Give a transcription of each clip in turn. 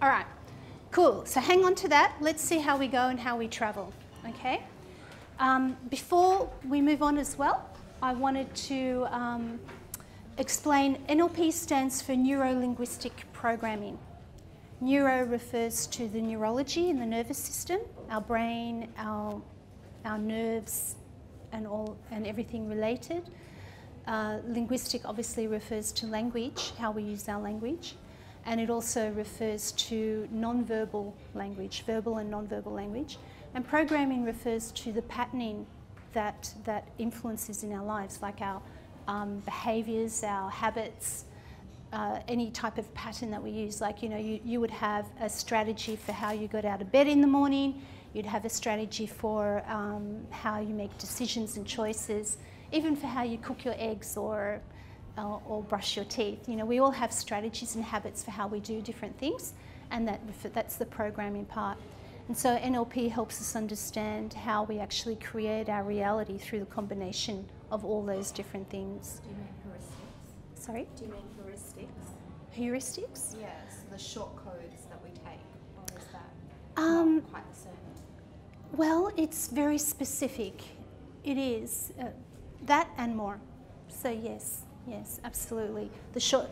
All right, cool. So hang on to that. Let's see how we go and how we travel, okay? Before we move on as well, I wanted to explain NLP stands for Neuro-Linguistic Programming. Neuro refers to the neurology in the nervous system, our brain, our nerves, and everything related. Linguistic obviously refers to language, how we use our language, and it also refers to non-verbal language, verbal and non-verbal language. And programming refers to the patterning that influences in our lives, like our behaviours, our habits, any type of pattern that we use. Like, you know, you would have a strategy for how you got out of bed in the morning, you'd have a strategy for how you make decisions and choices, even for how you cook your eggs or brush your teeth. You know, we all have strategies and habits for how we do different things, and that's the programming part. And so NLP helps us understand how we actually create our reality through the combination of all those different things. Do you mean heuristics? Sorry? Do you mean heuristics? Heuristics? Yes, the short codes that we take, or is that not quite the same? Well, it's very specific. It is. That and more. So yes, absolutely. The short,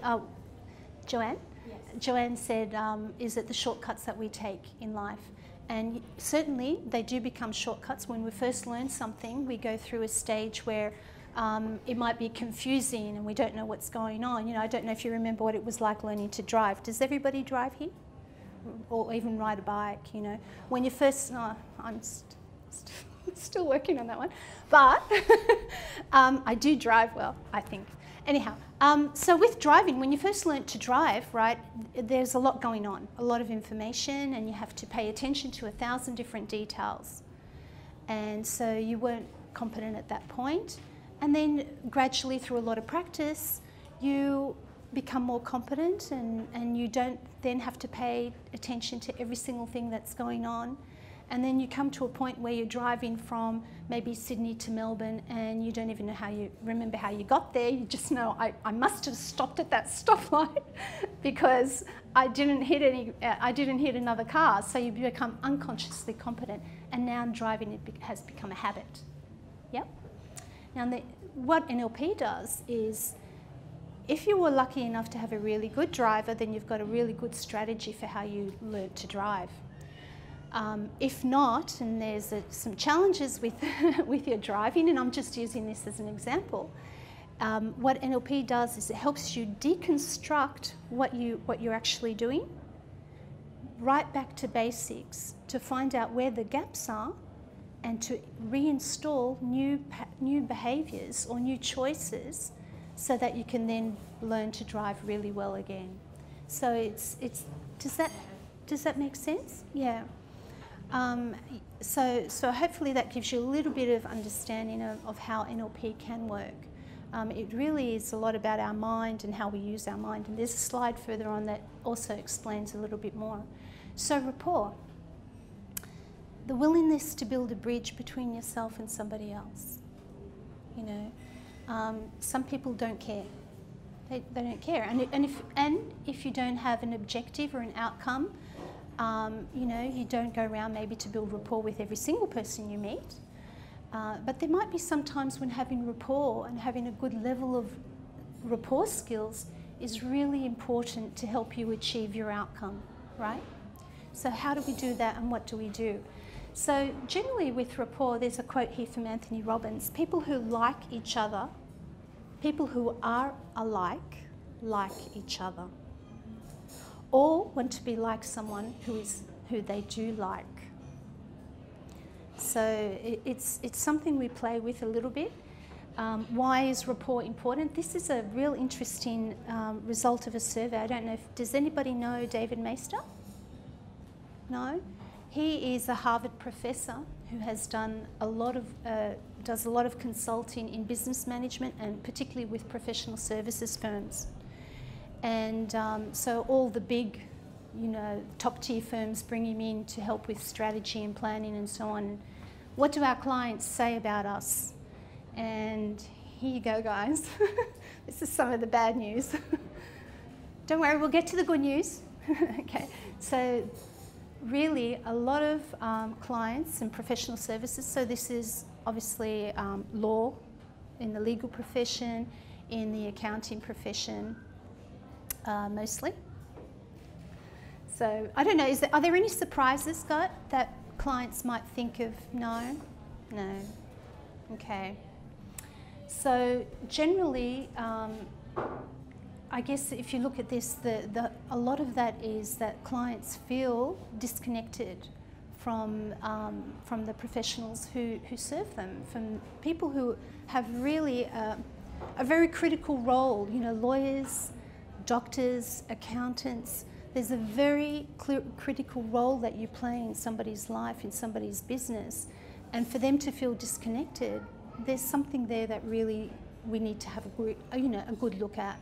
Joanne? Yes. Joanne said, is it the shortcuts that we take in life? And certainly they do become shortcuts. When we first learn something, we go through a stage where it might be confusing and we don't know what's going on. You know, I don't know if you remember what it was like learning to drive. Does everybody drive here? Or even ride a bike, you know? When you first, I'm still working on that one, but I do drive well, I think. Anyhow, so with driving, when you first learnt to drive, right, there's a lot going on, a lot of information, and you have to pay attention to 1,000 different details. And so you weren't competent at that point. And then gradually through a lot of practice, you become more competent, and you don't then have to pay attention to every single thing that's going on. And then you come to a point where you're driving from maybe Sydney to Melbourne, and you don't even know remember how you got there. You just know, I must have stopped at that stoplight because I didn't hit another car. So you become unconsciously competent, and now driving has become a habit. Yep. Now what NLP does is, if you were lucky enough to have a really good driver, then you've got a really good strategy for how you learn to drive. If not, and there's some challenges with, with your driving, and I'm just using this as an example, what NLP does is it helps you deconstruct what you're actually doing, right back to basics, to find out where the gaps are, and to reinstall new behaviours or new choices, so that you can then learn to drive really well again. So does that make sense? Yeah. So hopefully that gives you a little bit of understanding of how NLP can work. It really is a lot about our mind and how we use our mind. And there's a slide further on that also explains a little bit more. So rapport, the willingness to build a bridge between yourself and somebody else. You know, some people don't care. They don't care. And if you don't have an objective or an outcome, you know, you don't go around maybe to build rapport with every single person you meet. But there might be some times when having rapport and having a good level of rapport skills is really important to help you achieve your outcome, right? So how do we do that, and what do we do? So generally with rapport, there's a quote here from Anthony Robbins: people who like each other, people who are alike, like each other, or want to be like someone who they do like. So it's something we play with a little bit. Why is rapport important? This is a real interesting result of a survey. I don't know does anybody know David Maister? No? He is a Harvard professor who has done does a lot of consulting in business management, and particularly with professional services firms. And so all the big, you know, top tier firms bring him in to help with strategy and planning and so on. What do our clients say about us? And here you go, guys. This is some of the bad news. Don't worry, we'll get to the good news. Okay, so really a lot of clients and professional services, so this is obviously law, in the legal profession, in the accounting profession mostly. So I don't know, are there any surprises, Scott, that clients might think of? No? No. Okay. So generally, I guess if you look at this, a lot of that is that clients feel disconnected from the professionals who serve them, from people who have really a very critical role, you know, lawyers, doctors, accountants. There's a very critical role that you play in somebody's life, in somebody's business, and for them to feel disconnected, there's something there that really we need to have a good look at.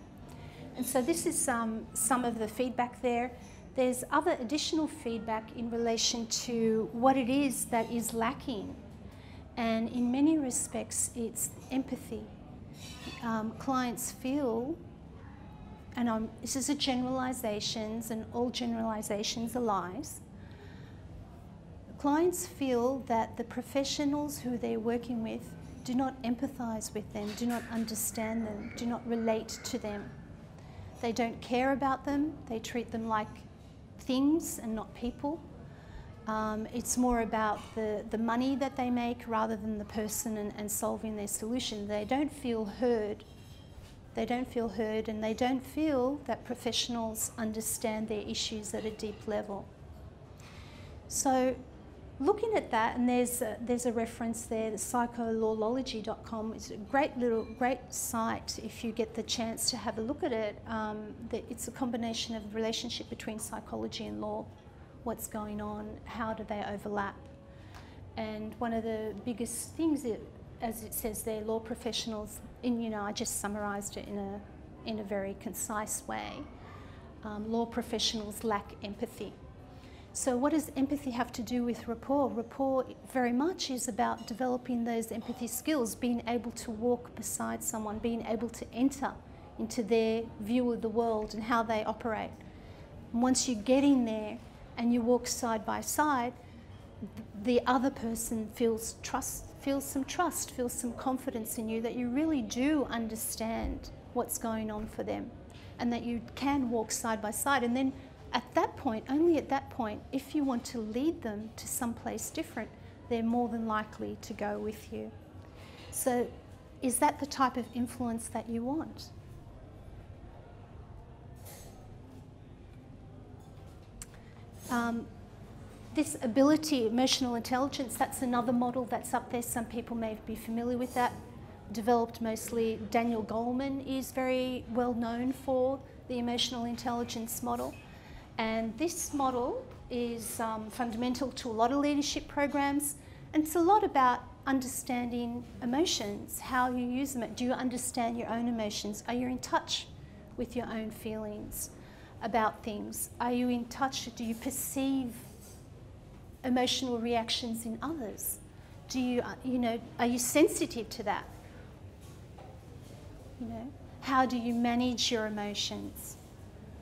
And so this is some of the feedback there. There's other additional feedback in relation to what it is that is lacking. And in many respects, it's empathy. Clients feel, and this is a generalizations, and all generalizations are lies. Clients feel that the professionals who they're working with do not empathize with them, do not understand them, do not relate to them. They don't care about them. They treat them like things and not people. It's more about the money that they make rather than the person and solving their solution. They don't feel heard. They don't feel heard, and they don't feel that professionals understand their issues at a deep level. So looking at that, and there's a reference there, the psycholawology.com. It's a great site if you get the chance to have a look at it. It's a combination of the relationship between psychology and law, what's going on, how do they overlap. And one of the biggest things, as it says there, law professionals, I just summarised it in a very concise way. Law professionals lack empathy. So what does empathy have to do with rapport? Rapport very much is about developing those empathy skills, being able to walk beside someone, being able to enter into their view of the world and how they operate. And once you get in there and you walk side by side, the other person feels some trust, feels some confidence in you, that you really do understand what's going on for them, and that you can walk side by side. And then at that point, only at that point, if you want to lead them to someplace different, they're more than likely to go with you. So is that the type of influence that you want? This ability, emotional intelligence, that's another model that's up there. Some people may be familiar with that. Developed mostly, Daniel Goleman is very well known for the emotional intelligence model. And this model is fundamental to a lot of leadership programs, and it's a lot about understanding emotions, how you use them. Do you understand your own emotions? Are you in touch with your own feelings about things? Are you in touch? Do you perceive emotional reactions in others? Do you, are you sensitive to that? How do you manage your emotions?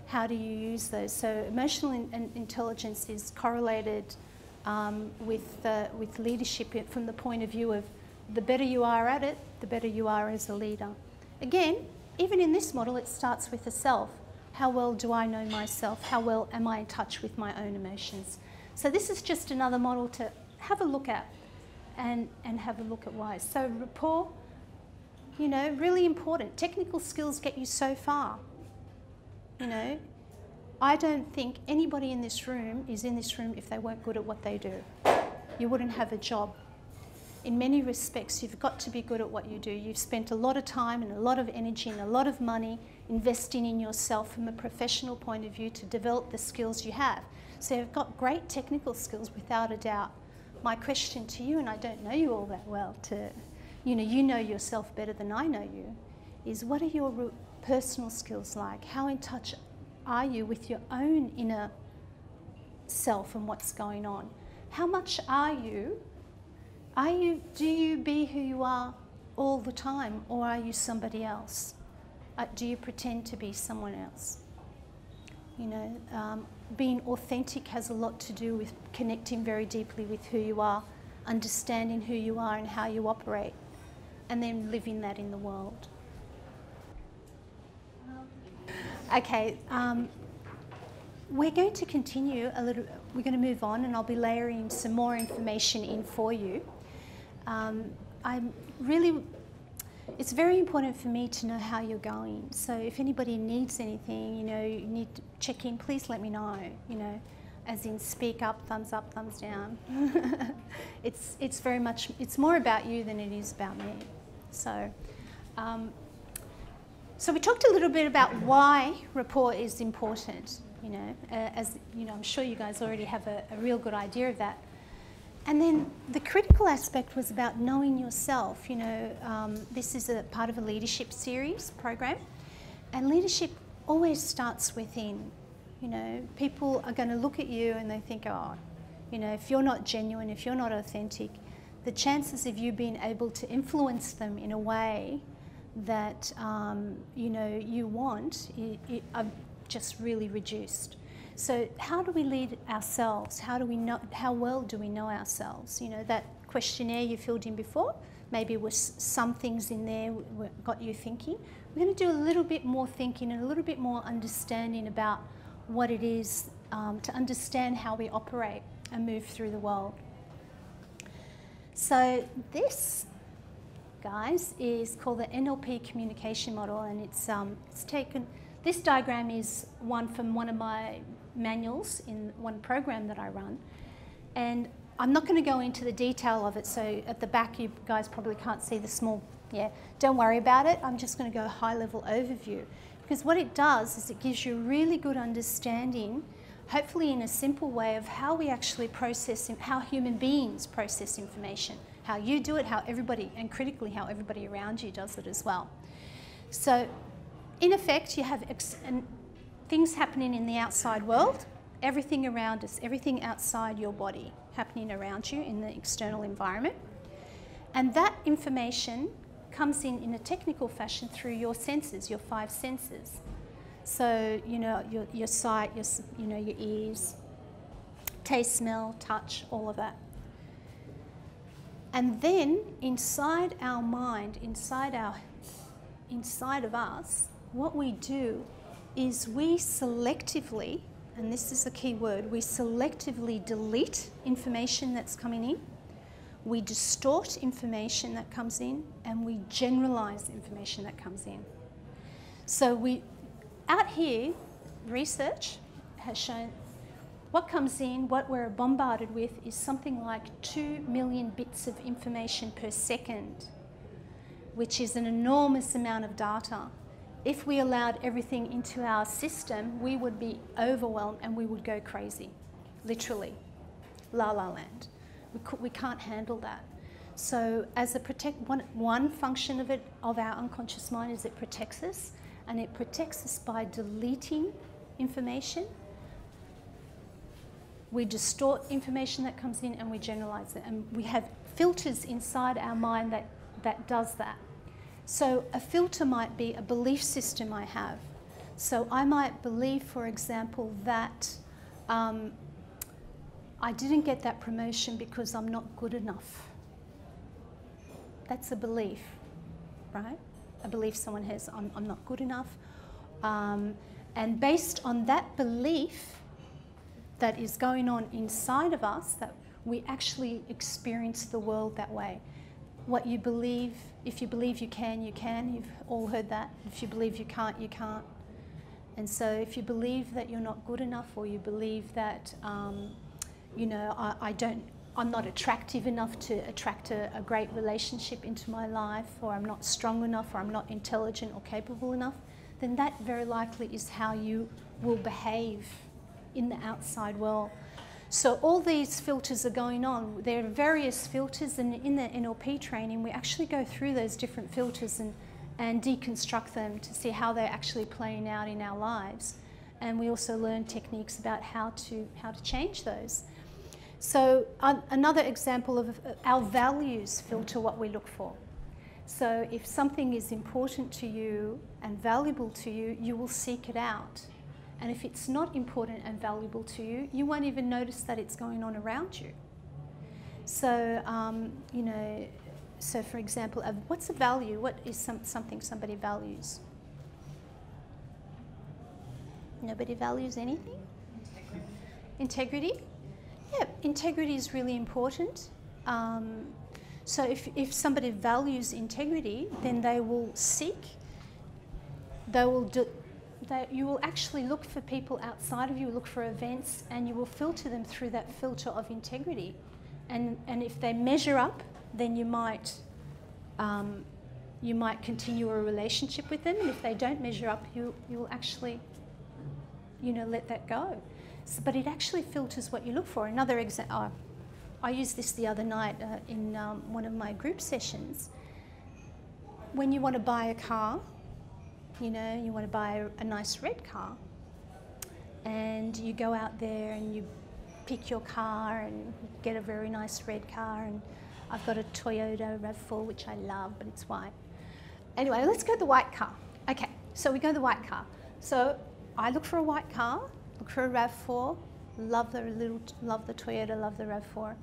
How do you use those? So emotional intelligence is correlated with leadership from the point of view of the better you are at it, the better you are as a leader. Again, even in this model, it starts with the self. How well do I know myself? How well am I in touch with my own emotions? So this is just another model to have a look at and have a look at why. So rapport, really important. Technical skills get you so far. I don't think anybody in this room is in this room if they weren't good at what they do. You wouldn't have a job. In many respects, you've got to be good at what you do. You've spent a lot of time and a lot of energy and a lot of money investing in yourself from a professional point of view to develop the skills you have. So you've got great technical skills without a doubt. My question to you, and I don't know you all that well, you know yourself better than I know you, is what are your personal skills like? How in touch are you with your own inner self and what's going on? How much are you? Do you be who you are all the time, or are you somebody else? Do you pretend to be someone else? You know, being authentic has a lot to do with connecting very deeply with who you are, understanding who you are and how you operate, and then living that in the world. Okay, we're going to continue a little, we're going to move on, and I'll be layering some more information in for you. It's very important for me to know how you're going. So if anybody needs anything, you know, you need to check in, please let me know, you know, as in speak up, thumbs down. It's very much, it's more about you than it is about me. So, so we talked a little bit about why rapport is important, you know, as you know, I'm sure you guys already have a real good idea of that. And then the critical aspect was about knowing yourself. You know, this is a part of a leadership series program, and leadership always starts within. You know, people are going to look at you and they think, oh, you know, if you're not genuine, if you're not authentic, the chances of you being able to influence them in a way that, you know, you want are just really reduced. So how do we lead ourselves? How do we know, how well do we know ourselves? You know, that questionnaire you filled in before, maybe with some things in there got you thinking. We're going to do a little bit more thinking and a little bit more understanding about what it is to understand how we operate and move through the world. So this, guys, is called the NLP communication model, and it's taken, this diagram is one from one of my manuals in one program that I run, and I'm not going to go into the detail of it, so at the back you guys probably can't see the small, don't worry about it. I'm just going to go high level overview, because what it does is it gives you a really good understanding, hopefully in a simple way, of how we actually process, how human beings process information, how you do it, how everybody, and critically how everybody around you does it as well. So in effect, you have things happening in the outside world, everything around us, everything outside your body happening around you in the external environment. And that information comes in a technical fashion through your senses, your 5 senses. So, you know, your sight, you know, your ears, taste, smell, touch, all of that. And then inside our mind, inside of us, what we do is we selectively, and this is the key word, we selectively delete information that's coming in, we distort information that comes in, and we generalize information that comes in. So out here, research has shown what comes in, what we're bombarded with, is something like 2 million bits of information per second, which is an enormous amount of data. If we allowed everything into our system, we would be overwhelmed and we would go crazy, literally, la la land. We can't handle that. So as a one function of our unconscious mind is it protects us, and it protects us by deleting information. We distort information that comes in and we generalize it, and we have filters inside our mind that does that. So a filter might be a belief system I have. So I might believe, for example, that I didn't get that promotion because I'm not good enough. That's a belief, right? A belief someone has, I'm not good enough. And based on that belief that is going on inside of us, that we actually experience the world that way. What you believe, if you believe you can, you can. You've all heard that. If you believe you can't, you can't. And so if you believe that you're not good enough, or you believe that, you know, I'm not attractive enough to attract a great relationship into my life, or I'm not strong enough, or I'm not intelligent or capable enough, then that very likely is how you will behave in the outside world. So all these filters are going on. There are various filters, and in the NLP training we actually go through those different filters and deconstruct them to see how they're actually playing out in our lives. And we also learn techniques about how to change those. So another example of our values filter what we look for. So if something is important to you and valuable to you, you will seek it out. And if it's not important and valuable to you, you won't even notice that it's going on around you. So, you know, so for example, what's a value? What is something somebody values? Nobody values anything? Integrity? Yeah, integrity is really important. So if somebody values integrity, then they will seek, you will actually look for people outside of you, look for events, and you will filter them through that filter of integrity. And if they measure up, then you might continue a relationship with them. And if they don't measure up, you'll actually, you know, let that go. So, but it actually filters what you look for. Another example, I used this the other night in one of my group sessions. When you want to buy a car, you know, you want to buy a nice red car, and you go out there and you pick your car and get a very nice red car. And I've got a Toyota RAV4, which I love, but it's white. Anyway, let's go the white car. Okay, so we go the white car. So I look for a white car, look for a RAV4, love the Toyota, love the RAV4.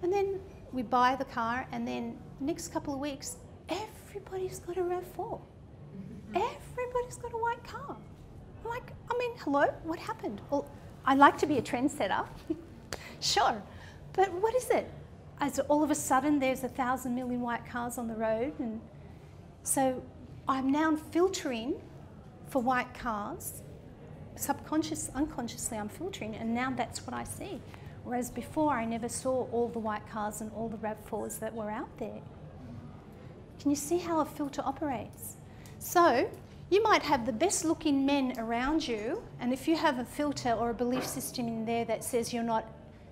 And then we buy the car, and then next couple of weeks, everybody's got a RAV4. Everybody's got a white car. I'm like, I mean, hello, what happened? Well, I like to be a trendsetter, sure, but what is it? As all of a sudden there's 1,000 million white cars on the road, and so I'm now filtering for white cars. Unconsciously I'm filtering, and now that's what I see. Whereas before I never saw all the white cars and all the RAV4s that were out there. Can you see how a filter operates? So you might have the best looking men around you, and if you have a filter or a belief system in there that says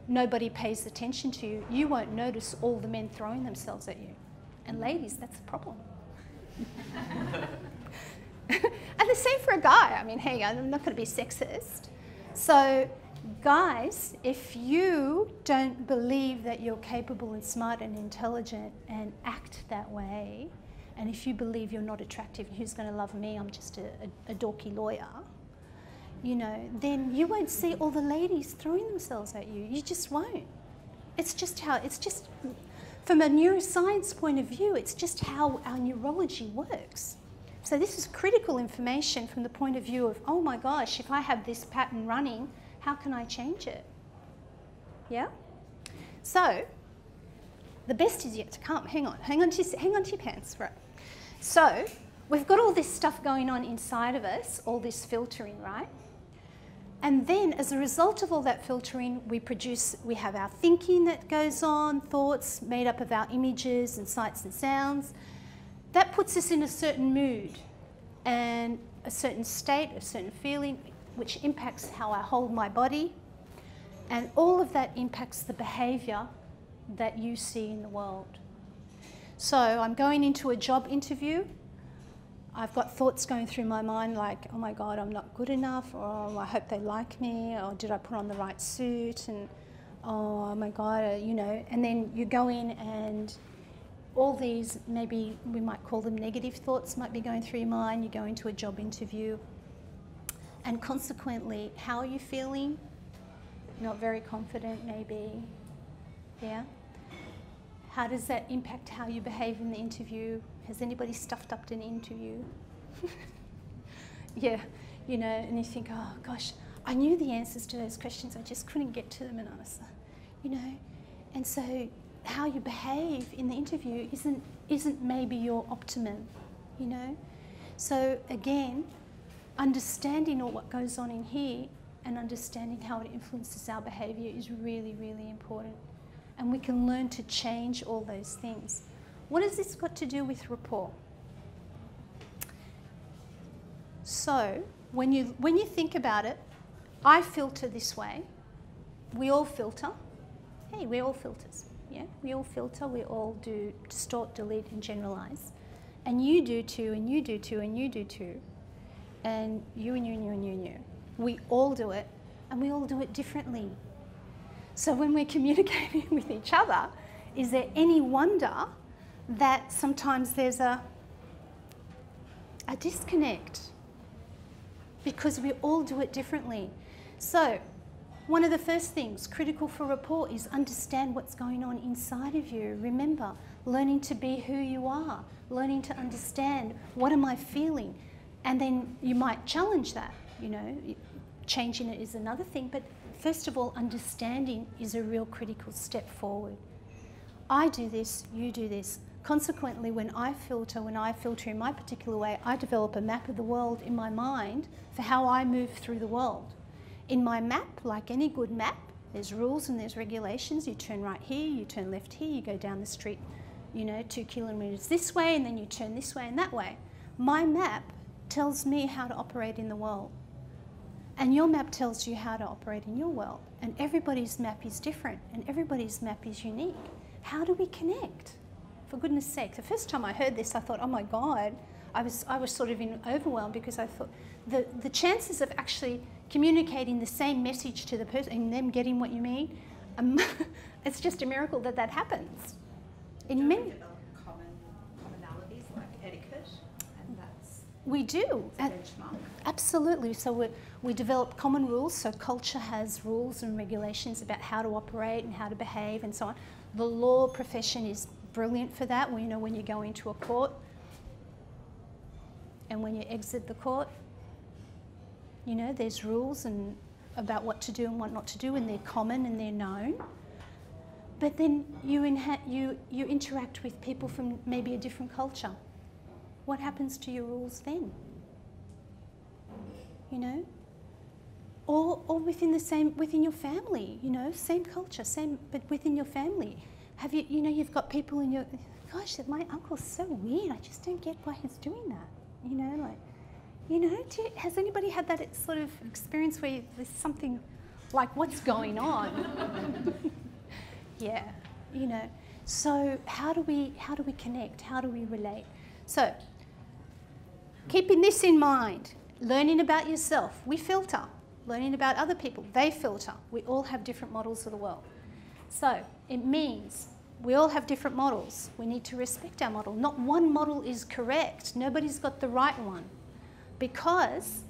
nobody pays attention to you, you won't notice all the men throwing themselves at you. And ladies, that's a problem. And the same for a guy. I mean, hey, I'm not going to be sexist. So guys, if you don't believe that you're capable and smart and intelligent and act that way, and if you believe you're not attractive, who's going to love me, I'm just a dorky lawyer, you know, then you won't see all the ladies throwing themselves at you. You just won't. It's just from a neuroscience point of view, it's just how our neurology works. So this is critical information from the point of view of, oh my gosh, if I have this pattern running, how can I change it? Yeah? So, the best is yet to come. Hang on to your pants, right? So, we've got all this stuff going on inside of us, all this filtering, right? And then, as a result of all that filtering, we have our thinking that goes on, thoughts made up of our images and sights and sounds. That puts us in a certain mood and a certain state, a certain feeling, which impacts how I hold my body. And all of that impacts the behaviour that you see in the world. So I'm going into a job interview. I've got thoughts going through my mind like, oh my God, I'm not good enough, or oh, I hope they like me, or did I put on the right suit, and oh my God, you know. And then you go in and all these, maybe we might call them negative thoughts, might be going through your mind. You go into a job interview, and consequently, how are you feeling? Not very confident, maybe. Yeah? How does that impact how you behave in the interview? Has anybody stuffed up an interview? Yeah, you know, and you think, oh gosh, I knew the answers to those questions, I just couldn't get to them and answer, you know. And so how you behave in the interview isn't maybe your optimum, you know. So again, understanding all what goes on in here and understanding how it influences our behaviour is really, really important. And we can learn to change all those things. What has this got to do with rapport? So, when you think about it, I filter this way. We all filter. Hey, we're all filters. Yeah, we all filter. We all do distort, delete, and generalise. And you do too, and you do too, and you do too. And you and you and you and you and you. We all do it, and we all do it differently. So when we're communicating with each other, is there any wonder that sometimes there's a disconnect? because we all do it differently. So one of the first things critical for rapport is understand what's going on inside of you. Remember, learning to be who you are, learning to understand what am I feeling, and then you might challenge that, you know, changing it is another thing, but first of all, understanding is a real critical step forward. I do this, you do this. Consequently, when I filter in my particular way, I develop a map of the world in my mind for how I move through the world. In my map, like any good map, there's rules and there's regulations. You turn right here, you turn left here, you go down the street, you know, 2 kilometres this way, and then you turn this way and that way. My map tells me how to operate in the world. And your map tells you how to operate in your world. And everybody's map is different, and everybody's map is unique. How do we connect? For goodness sake, the first time I heard this, I thought, oh my God, I was sort of overwhelmed, because I thought the chances of actually communicating the same message to the person and them getting what you mean, it's just a miracle that that happens. In many, Commonalities like etiquette, and that's we do. a benchmark. Absolutely. So we develop common rules. So culture has rules and regulations about how to operate and how to behave and so on. The law profession is brilliant for that. You know, when you go into a court and when you exit the court, you know, there's rules and about what to do and what not to do, and they're common and they're known. But then you interact with people from maybe a different culture. What happens to your rules then? You know? Or within your family, you know, same culture, but within your family. Have you, you know, you've got people in your, gosh, my uncle's so weird, I just don't get why he's doing that, you know, like, you know, has anybody had that sort of experience where there's something like, what's going on? Yeah, you know. So how do we connect? How do we relate? So keeping this in mind, learning about yourself, we filter. Learning about other people, they filter. We all have different models of the world. So it means we all have different models. We need to respect our model. Not one model is correct. Nobody's got the right one. Because,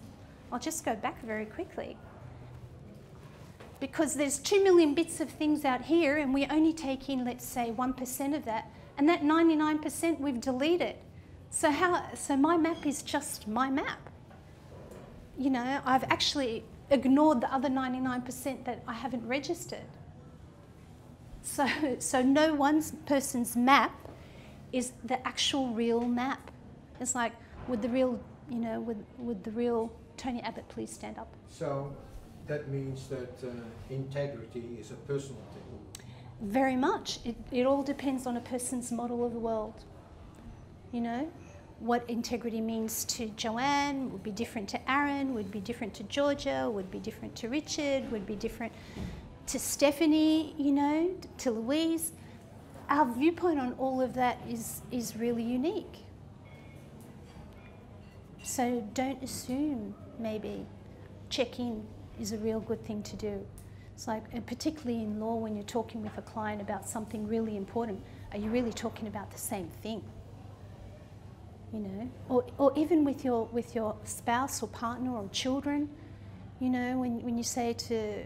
I'll just go back very quickly, because there's 2 million bits of things out here and we only take in, let's say, 1% of that, and that 99% we've deleted. So my map is just my map. You know, I've actually ignored the other 99% that I haven't registered. So no one person's map is the actual real map. It's like, would the real Tony Abbott please stand up? So that means that integrity is a personal thing. Very much. It all depends on a person's model of the world. You know, what integrity means to Joanne would be different to Aaron, would be different to Georgia, would be different to Richard, would be different to Stephanie, you know, to Louise. Our viewpoint on all of that is really unique. So don't assume, maybe. Check in is a real good thing to do. It's like, and particularly in law, when you're talking with a client about something really important, are you really talking about the same thing? You know, or even with your spouse or partner or children, you know, when you say to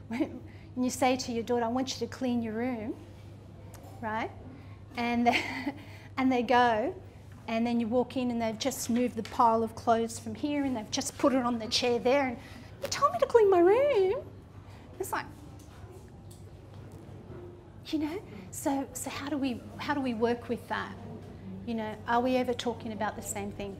when you say to your daughter, I want you to clean your room, right? And they go, and then you walk in and they've just moved the pile of clothes from here and they've just put it on the chair there, and you told me to clean my room. It's like, you know, so how do we work with that? You know, are we ever talking about the same thing?